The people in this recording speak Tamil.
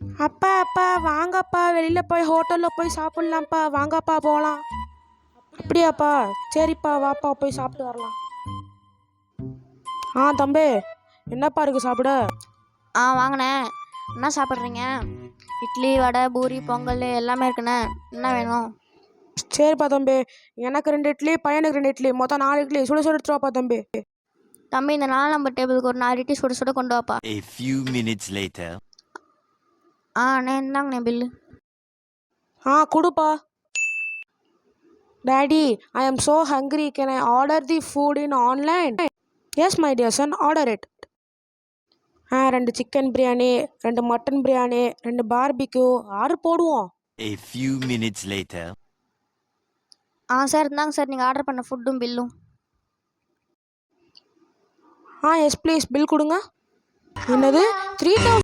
அப்பா அப்பா வாங்கப்பா, வெளியில் போய் ஹோட்டலில் போய் சாப்பிட்லாம்ப்பா, வாங்கப்பா போகலாம். அப்படியாப்பா, சரிப்பா வாப்பா போய் சாப்பிட்டு வரலாம். தம்பி, என்னப்பா இருக்குது சாப்பிட? வாங்கண்ணே. என்ன சாப்பிட்றீங்க? இட்லி, வடை, பூரி, பொங்கல் எல்லாமே இருக்குண்ணே. என்ன வேணும்? சரிப்பா தம்பி, எனக்கு 2 இட்லி, பையனுக்கு 2 இட்லி, மொத்தம் 4 இட்லி சுட சுட எடுத்துட்டு வாப்பா தம்பி. தம்பி, இந்த 4 நம்பர் டேபிளுக்கு ஒரு 4 இட்லி சுட சுட கொண்டு வாப்பா. A few minutes later. அண்ணே, இந்தாங்கண்ணே பில்லு. கொடுப்பா. Daddy, I am so hungry. Can I order the food in online? Yes, my dear son, order it. 2 chicken biryani, 2 mutton biryani, 2 barbecue order போடுவோம். A few minutes later. Sir, இந்தாங்க சார் நீங்கள் ஆர்டர் பண்ண ஃபுட்டும் பில்லும். எஸ் ப்ளீஸ், பில் கொடுங்க. என்னது 3000?